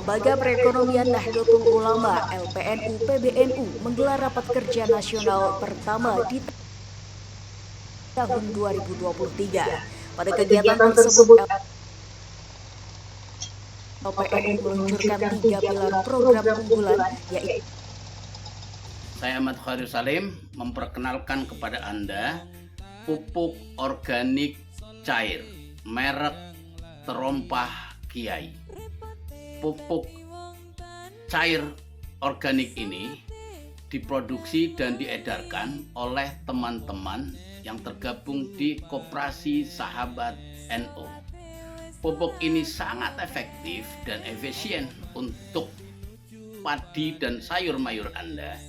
Lembaga Perekonomian Nahdlatul Ulama (LPNU) PBNU menggelar rapat kerja nasional pertama di tahun 2023. Pada kegiatan tersebut, LPNU meluncurkan 3 pilar program unggulan, yaitu Saya Ahmad Khairul Salim memperkenalkan kepada Anda pupuk organik cair merek Terompah Kiai. Pupuk cair organik ini diproduksi dan diedarkan oleh teman-teman yang tergabung di Koperasi Sahabat NU. Pupuk ini sangat efektif dan efisien untuk padi dan sayur mayur Anda.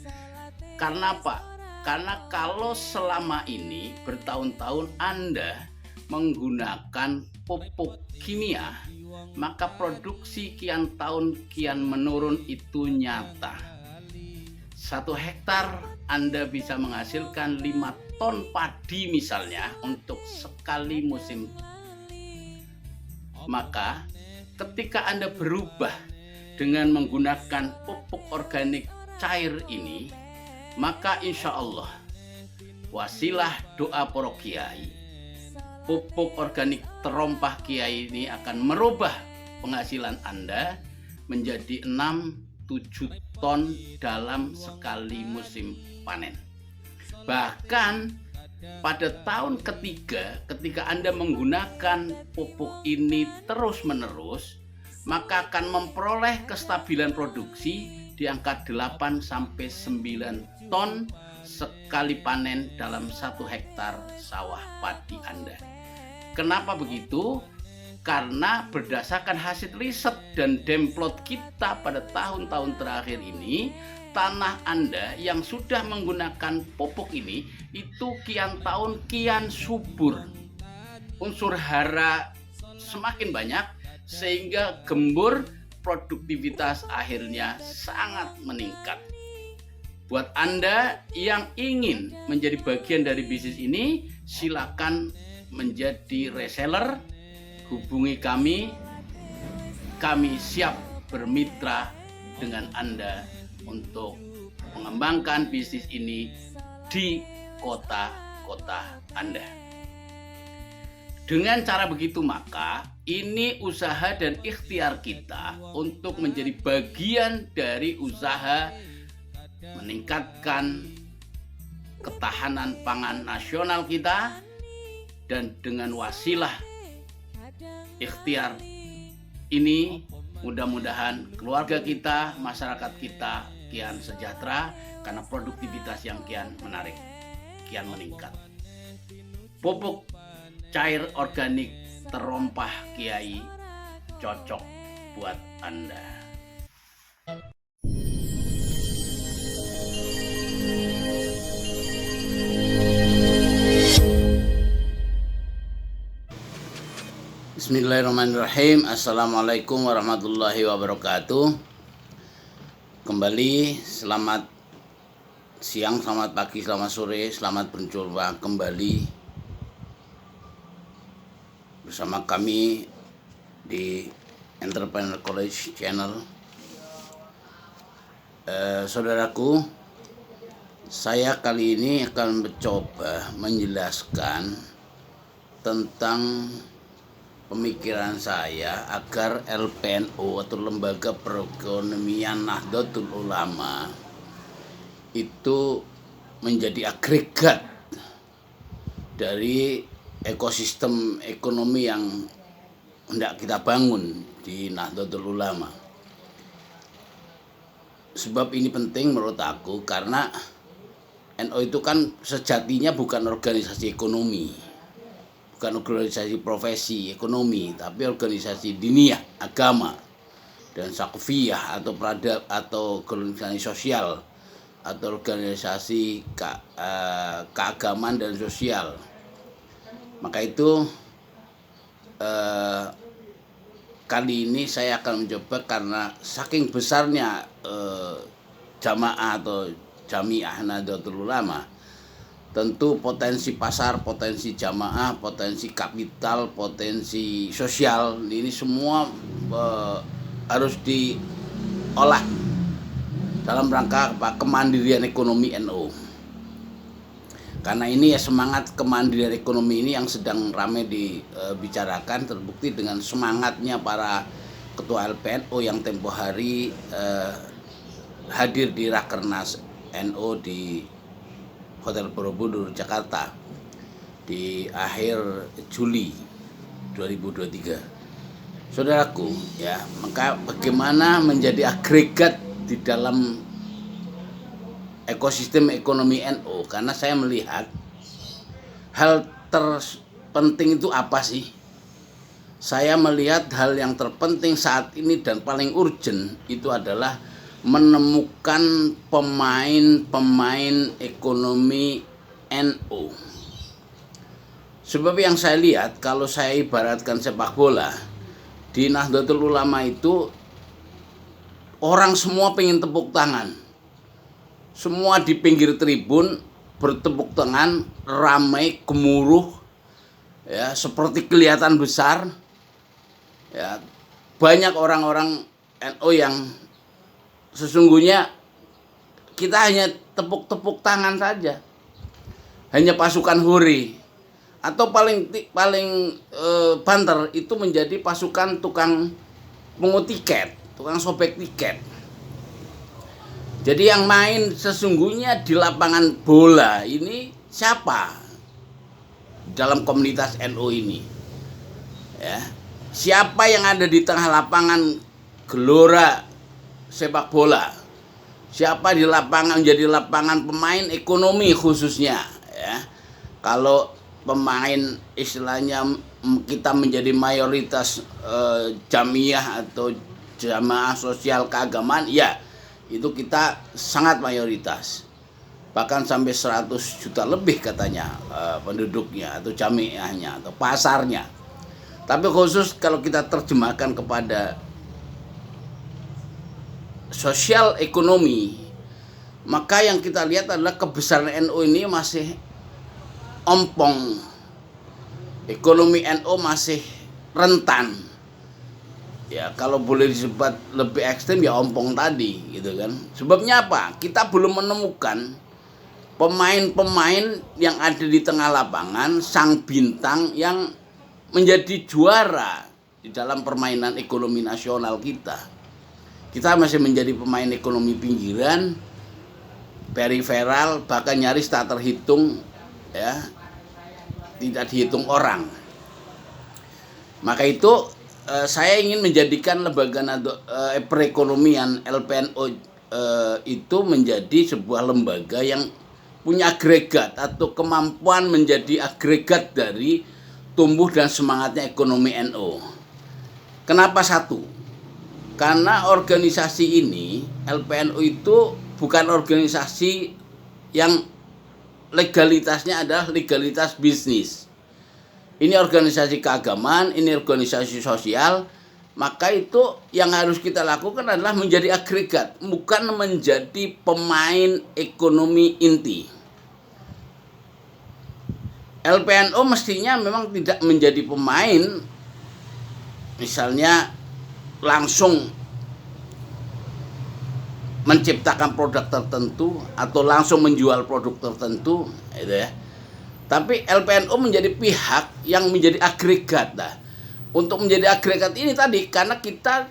Karena apa? Karena kalau selama ini bertahun-tahun Anda menggunakan pupuk kimia, maka produksi kian tahun kian menurun itu nyata. 1 hektar Anda bisa menghasilkan 5 ton padi misalnya untuk sekali musim. Maka ketika Anda berubah dengan menggunakan pupuk organik cair ini, maka insya Allah wasilah doa para kiai, pupuk organik Terompah Kiai ini akan merubah penghasilan Anda menjadi 6-7 ton dalam sekali musim panen. Bahkan pada tahun ketiga ketika Anda menggunakan pupuk ini terus-menerus, maka akan memperoleh kestabilan produksi di angka 8-9 ton sekali panen dalam 1 hektar sawah padi Anda. Kenapa begitu? Karena berdasarkan hasil riset dan demplot kita pada tahun-tahun terakhir ini, tanah Anda yang sudah menggunakan pupuk ini itu kian tahun kian subur. Unsur hara semakin banyak sehingga gembur, produktivitas akhirnya sangat meningkat. Buat Anda yang ingin menjadi bagian dari bisnis ini, silakan menjadi reseller, hubungi kami. Kami siap bermitra dengan Anda untuk mengembangkan bisnis ini di kota-kota Anda. Dengan cara begitu maka ini usaha dan ikhtiar kita untuk menjadi bagian dari usaha meningkatkan ketahanan pangan nasional kita, dan dengan wasilah ikhtiar ini mudah-mudahan keluarga kita, masyarakat kita kian sejahtera karena produktivitas yang kian menarik, kian meningkat. Pupuk cair organik Terompah Kiai cocok buat Anda. Bismillahirrahmanirrahim. Assalamualaikum warahmatullahi wabarakatuh. Kembali selamat siang, selamat pagi, selamat sore, selamat berjumpa kembali bersama kami di Entrepreneur College Channel. Saudaraku, saya kali ini akan mencoba menjelaskan tentang pemikiran saya agar LPNU atau Lembaga Perekonomian Nahdlatul Ulama itu menjadi agregat dari ekosistem ekonomi yang hendak kita bangun di Nahdlatul Ulama. Sebab ini penting menurut aku karena NU itu kan sejatinya bukan organisasi ekonomi, bukan organisasi profesi ekonomi, tapi organisasi diniyah, agama, dan sakfiyah atau peradab atau organisasi sosial atau organisasi keagamaan dan sosial. Maka itu kali ini saya akan mencoba karena saking besarnya jamaah atau jamiah Nahdlatul Ulama, tentu potensi pasar, potensi jamaah, potensi kapital, potensi sosial ini semua harus diolah dalam rangka kemandirian ekonomi NU. Karena ini ya semangat kemandirian ekonomi ini yang sedang ramai dibicarakan, terbukti dengan semangatnya para ketua LPNU yang tempo hari hadir di Rakernas NU di Hotel Borobudur, Jakarta di akhir Juli 2023. Saudaraku, ya, maka bagaimana menjadi agregat di dalam ekosistem ekonomi NU, karena saya melihat hal terpenting itu apa sih? Saya melihat hal yang terpenting saat ini dan paling urgent itu adalah menemukan pemain-pemain ekonomi NU. Sebab yang saya lihat, kalau saya ibaratkan sepak bola, di Nahdlatul Ulama itu orang semua pengen tepuk tangan. Semua di pinggir tribun bertepuk tangan, ramai, gemuruh, ya, seperti kelihatan besar. Ya, banyak orang-orang NU yang sesungguhnya kita hanya tepuk-tepuk tangan saja, hanya pasukan hore, atau paling banter itu menjadi pasukan tukang pungut tiket, tukang sobek tiket. Jadi yang main sesungguhnya di lapangan bola ini siapa dalam komunitas NU ini? Ya, siapa yang ada di tengah lapangan gelora sepak bola? Siapa di lapangan menjadi lapangan pemain ekonomi khususnya? Ya, kalau pemain istilahnya kita menjadi mayoritas jamiah atau jamaah sosial keagamaan, ya itu kita sangat mayoritas, bahkan sampai 100 juta lebih katanya penduduknya atau jamiahnya atau pasarnya. Tapi khusus kalau kita terjemahkan kepada sosial ekonomi, maka yang kita lihat adalah kebesaran NU ini masih ompong. Ekonomi NU masih rentan. Ya, kalau boleh disebut lebih ekstrim ya ompong tadi, gitu kan. Sebabnya apa? Kita belum menemukan pemain-pemain yang ada di tengah lapangan, sang bintang yang menjadi juara di dalam permainan ekonomi nasional kita. Kita masih menjadi pemain ekonomi pinggiran, periferal, bahkan nyaris tak terhitung, ya, tidak dihitung orang. Maka itu saya ingin menjadikan lembaga perekonomian LPNU itu menjadi sebuah lembaga yang punya agregat atau kemampuan menjadi agregat dari tumbuh dan semangatnya ekonomi NU. Kenapa satu? Karena organisasi ini, LPNU itu bukan organisasi yang legalitasnya adalah legalitas bisnis. Ini organisasi keagamaan, ini organisasi sosial, maka itu yang harus kita lakukan adalah menjadi agregat, bukan menjadi pemain ekonomi inti. LPNU mestinya memang tidak menjadi pemain, misalnya langsung menciptakan produk tertentu atau langsung menjual produk tertentu, gitu ya. Tapi LPNU menjadi pihak yang menjadi agregat. Nah, untuk menjadi agregat ini tadi karena kita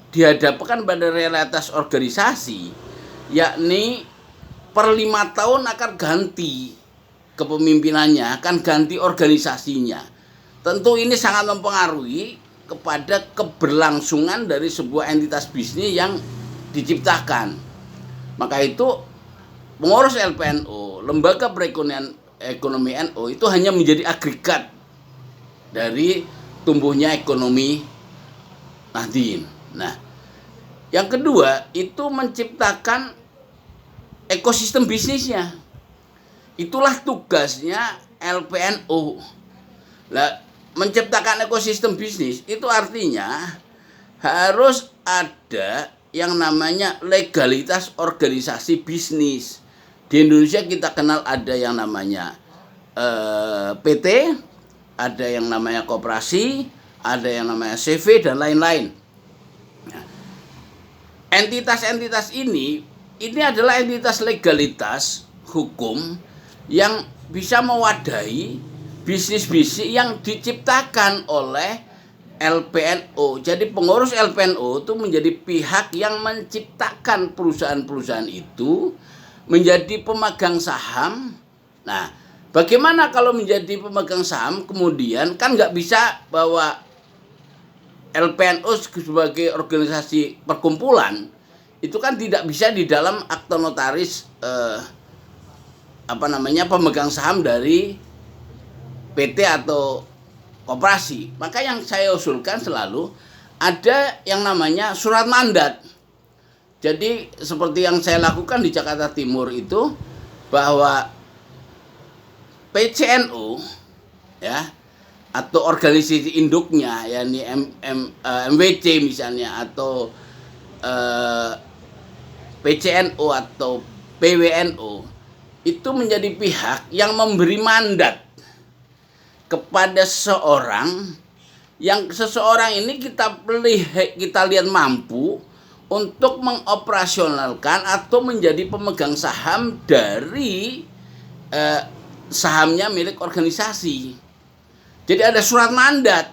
dihadapkan pada realitas organisasi, yakni per 5 tahun akan ganti kepemimpinannya, akan ganti organisasinya. Tentu ini sangat mempengaruhi kepada keberlangsungan dari sebuah entitas bisnis yang diciptakan. Maka itu pengurus LPNU, lembaga perekonomian ekonomi NU itu hanya menjadi agregat dari tumbuhnya ekonomi Nahdien. Nah, yang kedua itu menciptakan ekosistem bisnisnya. Itulah tugasnya LPNU. Nah, menciptakan ekosistem bisnis itu artinya harus ada yang namanya legalitas organisasi bisnis. Di Indonesia kita kenal ada yang namanya PT, ada yang namanya koperasi, ada yang namanya CV dan lain-lain. entitas-entitas ini adalah entitas legalitas hukum yang bisa mewadahi bisnis-bisnis yang diciptakan oleh LPNO. Jadi pengurus LPNO itu menjadi pihak yang menciptakan perusahaan-perusahaan itu menjadi pemegang saham. Nah, bagaimana kalau menjadi pemegang saham kemudian kan nggak bisa bahwa LPNO sebagai organisasi perkumpulan itu kan tidak bisa di dalam akte notaris pemegang saham dari PT atau koperasi. Maka yang saya usulkan selalu ada yang namanya surat mandat. Jadi seperti yang saya lakukan di Jakarta Timur itu, bahwa PCNU ya atau organisasi induknya yakni MWC misalnya atau PCNU atau PWNU itu menjadi pihak yang memberi mandat kepada seseorang ini kita lihat mampu untuk mengoperasionalkan atau menjadi pemegang saham dari sahamnya milik organisasi. Jadi ada surat mandat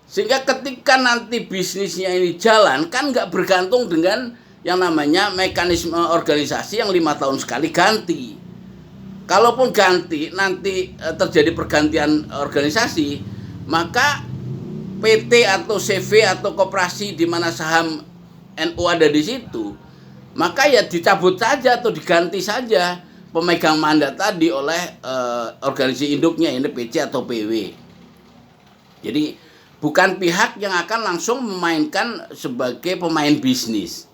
sehingga ketika nanti bisnisnya ini jalan kan nggak bergantung dengan yang namanya mekanisme organisasi yang 5 tahun sekali ganti. Kalaupun ganti nanti terjadi pergantian organisasi, maka PT atau CV atau koperasi di mana saham NU ada di situ, maka ya dicabut saja atau diganti saja pemegang mandat tadi oleh organisasi induknya ini PC atau PW. Jadi bukan pihak yang akan langsung memainkan sebagai pemain bisnis.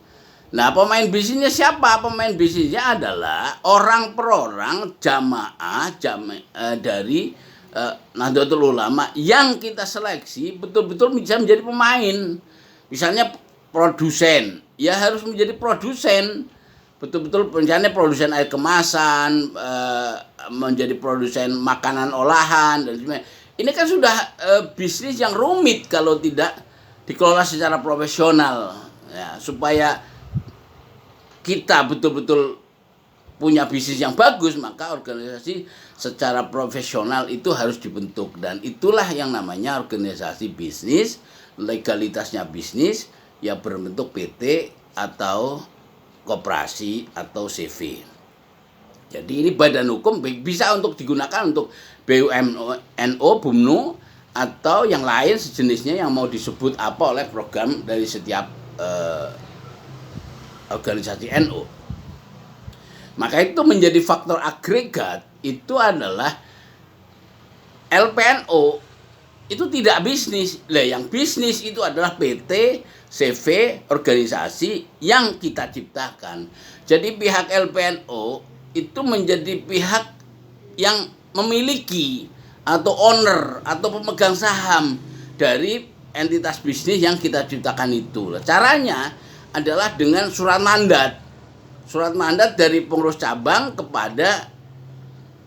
Nah, pemain bisnisnya siapa? Pemain bisnisnya adalah orang per orang jamaah dari Nahdlatul Ulama yang kita seleksi betul-betul bisa menjadi pemain. Misalnya produsen, ya harus menjadi produsen. Betul-betul misalnya produsen air kemasan, menjadi produsen makanan olahan dan sebagainya. Ini kan sudah bisnis yang rumit kalau tidak dikelola secara profesional. Ya, supaya kita betul-betul punya bisnis yang bagus, maka organisasi secara profesional itu harus dibentuk. Dan itulah yang namanya organisasi bisnis, legalitasnya bisnis, ya berbentuk PT atau koperasi atau CV. Jadi ini badan hukum bisa untuk digunakan untuk BUMNO, BUMNO, atau yang lain sejenisnya yang mau disebut apa oleh program dari setiap organisasi NU. Maka itu menjadi faktor agregat itu adalah LPNO itu tidak bisnis. Lah yang bisnis itu adalah PT, CV, organisasi yang kita ciptakan. Jadi pihak LPNO itu menjadi pihak yang memiliki atau owner atau pemegang saham dari entitas bisnis yang kita ciptakan itu. Caranya adalah dengan surat mandat. Surat mandat dari pengurus cabang kepada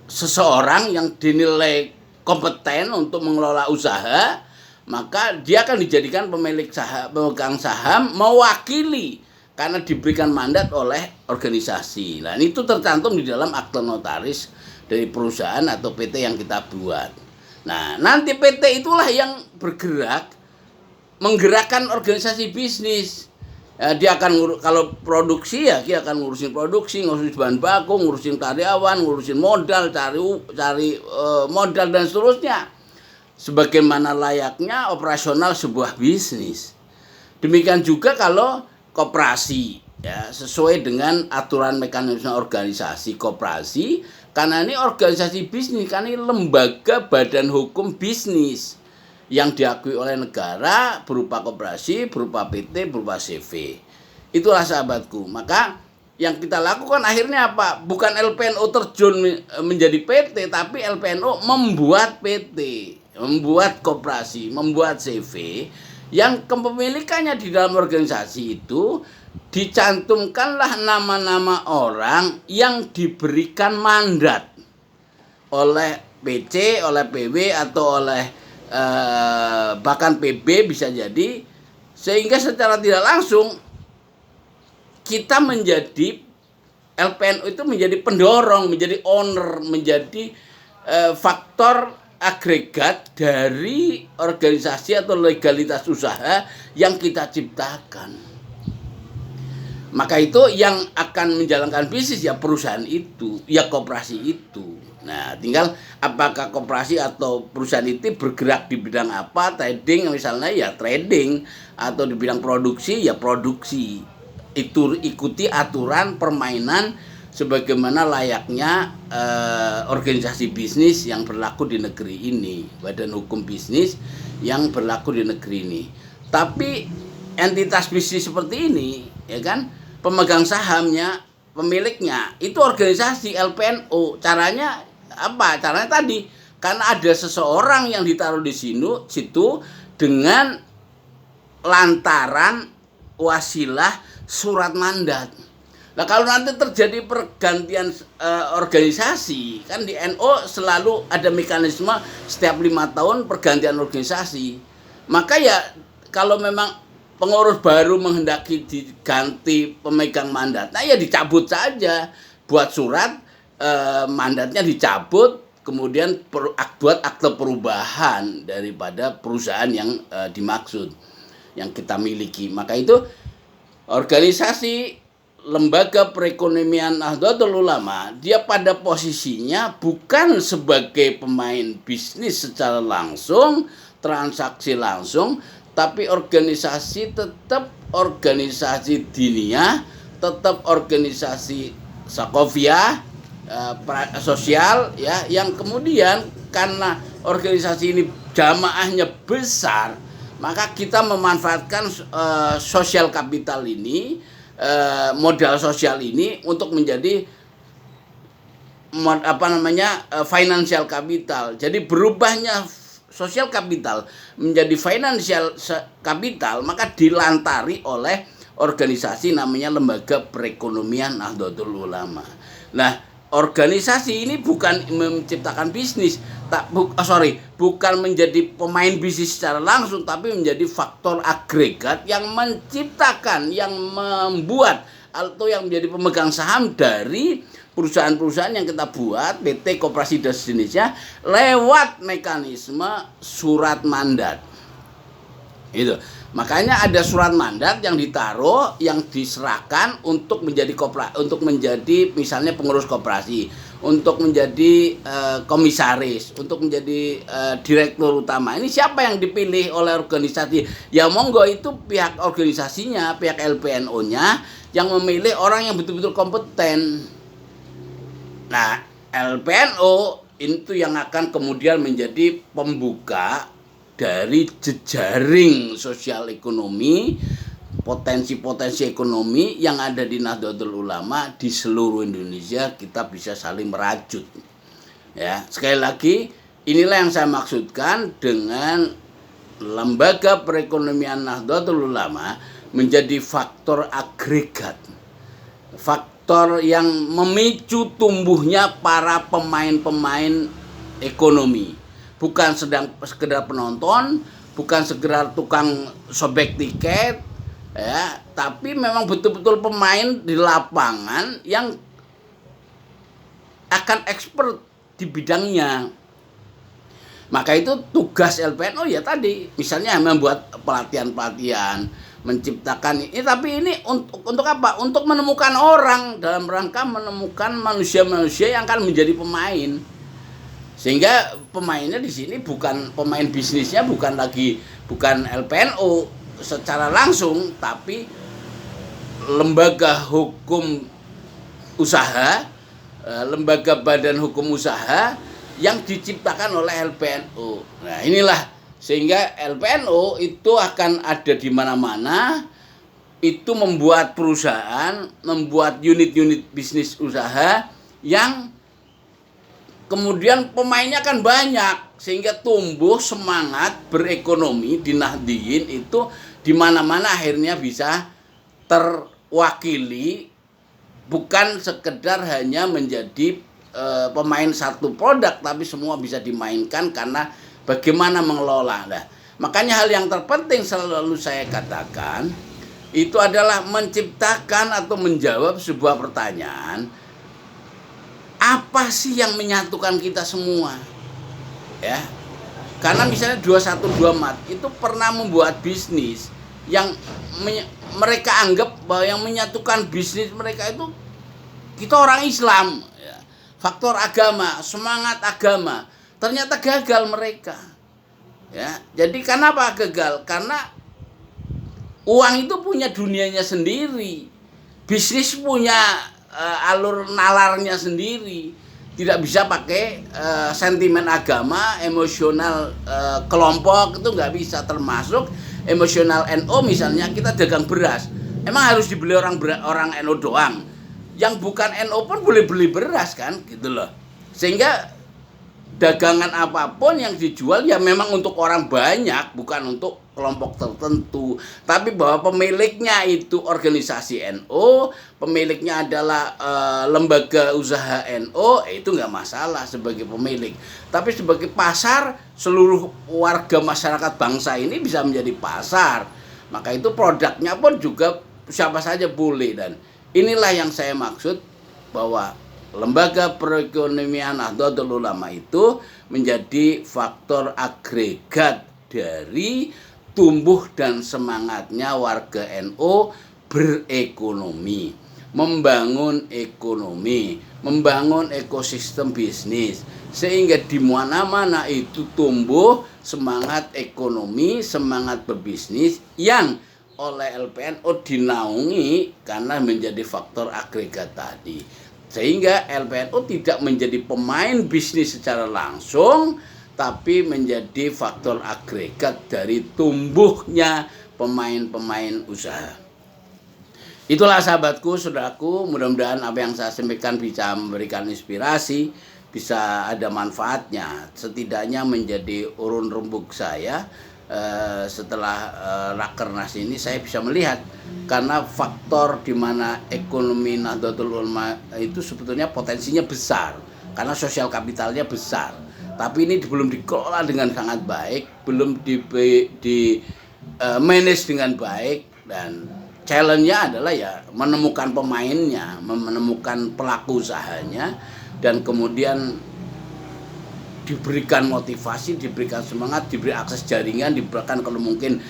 seseorang yang dinilai kompeten untuk mengelola usaha, maka dia akan dijadikan pemilik saham, pemegang saham mewakili karena diberikan mandat oleh organisasi. Nah, itu tercantum di dalam akte notaris dari perusahaan atau PT yang kita buat. Nah, nanti PT itulah yang bergerak menggerakkan organisasi bisnis. Ya, dia akan kalau produksi ya dia akan ngurusin produksi, ngurusin bahan baku, ngurusin karyawan, ngurusin modal, cari modal dan seterusnya. Sebagaimana layaknya operasional sebuah bisnis. Demikian juga kalau koperasi, ya sesuai dengan aturan mekanisme organisasi koperasi, karena ini organisasi bisnis, karena ini lembaga badan hukum bisnis yang diakui oleh negara berupa koperasi, berupa PT, berupa CV. Itulah sahabatku. Maka yang kita lakukan akhirnya apa? Bukan LPNO terjun menjadi PT, tapi LPNO membuat PT, membuat koperasi, membuat CV yang kepemilikannya di dalam organisasi itu dicantumkanlah nama-nama orang yang diberikan mandat oleh PC, oleh PW atau oleh bahkan PB bisa jadi, sehingga secara tidak langsung kita menjadi LPNU itu menjadi pendorong, menjadi owner, menjadi faktor agregat dari organisasi atau legalitas usaha yang kita ciptakan. Maka itu yang akan menjalankan bisnis ya perusahaan itu, ya koperasi itu. Nah, tinggal apakah koperasi atau perusahaan itu bergerak di bidang apa, trading misalnya ya trading, atau di bidang produksi ya produksi. Itu ikuti aturan permainan sebagaimana layaknya organisasi bisnis yang berlaku di negeri ini, badan hukum bisnis yang berlaku di negeri ini. Tapi entitas bisnis seperti ini, ya kan, pemegang sahamnya, pemiliknya itu organisasi LPNU. Caranya apa? Caranya tadi, karena ada seseorang yang ditaruh di situ dengan lantaran wasilah surat mandat. Nah, kalau nanti terjadi pergantian organisasi, kan di NU selalu ada mekanisme setiap 5 tahun pergantian organisasi. Maka ya kalau memang pengurus baru menghendaki diganti pemegang mandat, nah ya dicabut saja, buat surat mandatnya dicabut, kemudian buat akte perubahan daripada perusahaan yang dimaksud, yang kita miliki. Maka itu organisasi lembaga perekonomian Nahdlatul Ulama, dia pada posisinya bukan sebagai pemain bisnis secara langsung, transaksi langsung, tapi organisasi tetap organisasi diniyah, tetap organisasi sakofiyah, sosial, ya, yang kemudian karena organisasi ini jamaahnya besar, maka kita memanfaatkan sosial kapital ini, modal sosial ini untuk menjadi financial capital. Jadi berubahnya sosial capital menjadi financial capital, maka dilantari oleh organisasi namanya Lembaga Perekonomian Nahdlatul Ulama. Nah, organisasi ini bukan menciptakan bisnis, bukan menjadi pemain bisnis secara langsung, tapi menjadi faktor agregat yang menciptakan, yang membuat atau yang menjadi pemegang saham dari perusahaan-perusahaan yang kita buat, PT Koperasi Das Indonesia, lewat mekanisme surat mandat. Itu. Makanya ada surat mandat yang ditaruh, yang diserahkan untuk menjadi untuk menjadi misalnya pengurus koperasi, untuk menjadi komisaris, untuk menjadi direktur utama. Ini siapa yang dipilih oleh organisasi? Ya monggo, itu pihak organisasinya, pihak LPNU-nya yang memilih orang yang betul-betul kompeten. Nah, LPNU itu yang akan kemudian menjadi pembuka dari jejaring sosial ekonomi, potensi-potensi ekonomi yang ada di Nahdlatul Ulama di seluruh Indonesia. Kita bisa saling merajut. Ya, sekali lagi, inilah yang saya maksudkan dengan Lembaga Perekonomian Nahdlatul Ulama menjadi faktor agregat, faktor yang memicu tumbuhnya para pemain-pemain ekonomi. Bukan sekedar penonton, bukan sekedar tukang sobek tiket, ya, tapi memang betul-betul pemain di lapangan yang akan expert di bidangnya. Maka itu tugas LPNU ya tadi, misalnya membuat pelatihan-pelatihan, menciptakan ini, tapi ini untuk apa? Untuk menemukan orang, dalam rangka menemukan manusia-manusia yang akan menjadi pemain. Sehingga pemainnya di sini bukan pemain bisnisnya, bukan LPNU secara langsung, tapi lembaga hukum usaha, lembaga badan hukum usaha yang diciptakan oleh LPNU. Nah, inilah sehingga LPNU itu akan ada di mana-mana, itu membuat perusahaan, membuat unit-unit bisnis usaha yang kemudian pemainnya kan banyak, sehingga tumbuh semangat berekonomi di Nahdiyin itu di mana-mana akhirnya bisa terwakili, bukan sekedar hanya menjadi pemain satu produk, tapi semua bisa dimainkan karena bagaimana mengelola. Nah, makanya hal yang terpenting selalu saya katakan, itu adalah menciptakan atau menjawab sebuah pertanyaan, apa sih yang menyatukan kita semua? Ya. Karena misalnya 212 Mat itu pernah membuat bisnis yang mereka anggap bahwa yang menyatukan bisnis mereka itu kita orang Islam, ya. Faktor agama, semangat agama. Ternyata gagal mereka. Ya, jadi kenapa gagal? Karena uang itu punya dunianya sendiri, bisnis punya alur nalarnya sendiri. Tidak bisa pakai sentimen agama, emosional kelompok itu nggak bisa. Termasuk emosional NO misalnya, kita dagang beras, emang harus dibeli orang NO doang? Yang bukan NO pun boleh beli beras kan, gitu loh. Sehingga dagangan apapun yang dijual ya memang untuk orang banyak, bukan untuk kelompok tertentu. Tapi bahwa pemiliknya itu organisasi NO, pemiliknya adalah lembaga usaha NO, itu nggak masalah sebagai pemilik. Tapi sebagai pasar, seluruh warga masyarakat bangsa ini bisa menjadi pasar. Maka itu produknya pun juga siapa saja boleh. Dan inilah yang saya maksud, bahwa lembaga perekonomian Nahdlatul Ulama itu menjadi faktor agregat dari tumbuh dan semangatnya warga NO berekonomi, membangun ekonomi, membangun ekosistem bisnis, sehingga di mana-mana itu tumbuh semangat ekonomi, semangat berbisnis yang oleh LPNO dinaungi karena menjadi faktor agregat tadi. Sehingga LPNO tidak menjadi pemain bisnis secara langsung, tapi menjadi faktor agregat dari tumbuhnya pemain-pemain usaha. Itulah sahabatku, saudaraku, mudah-mudahan apa yang saya sampaikan bisa memberikan inspirasi, bisa ada manfaatnya, setidaknya menjadi urun rembuk saya. Setelah Rakernas ini saya bisa melihat, karena faktor di mana ekonomi Nahdlatul Ulama itu sebetulnya potensinya besar, karena sosial kapitalnya besar, tapi ini belum dikelola dengan sangat baik, belum di manage dengan baik. Dan challenge-nya adalah ya menemukan pemainnya, menemukan pelaku usahanya, dan kemudian diberikan motivasi, diberikan semangat, diberi akses jaringan, diberikan kalau mungkin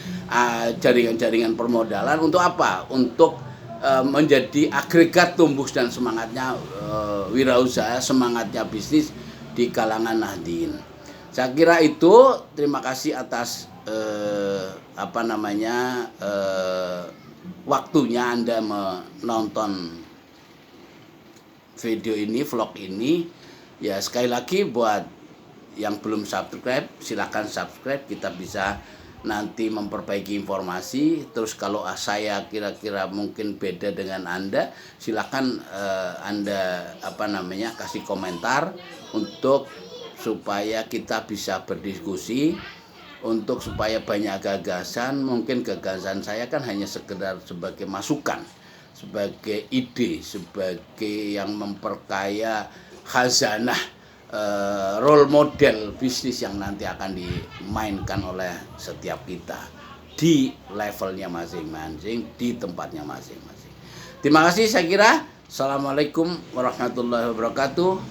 jaringan-jaringan permodalan. Untuk apa? Untuk menjadi agregat tumbuh dan semangatnya wirausaha, semangatnya bisnis di kalangan Nahdien. Saya kira itu. Terima kasih atas waktunya Anda menonton video ini, vlog ini. Ya, sekali lagi buat yang belum subscribe, silakan subscribe. Kita bisa nanti memperbaiki informasi. Terus kalau saya kira-kira mungkin beda dengan Anda, silakan Anda kasih komentar untuk supaya kita bisa berdiskusi, untuk supaya banyak gagasan. Mungkin gagasan saya kan hanya sekedar sebagai masukan, sebagai ide, sebagai yang memperkaya khazanah role model bisnis yang nanti akan dimainkan oleh setiap kita di levelnya masing-masing, di tempatnya masing-masing. Terima kasih saya kira. Assalamualaikum warahmatullahi wabarakatuh.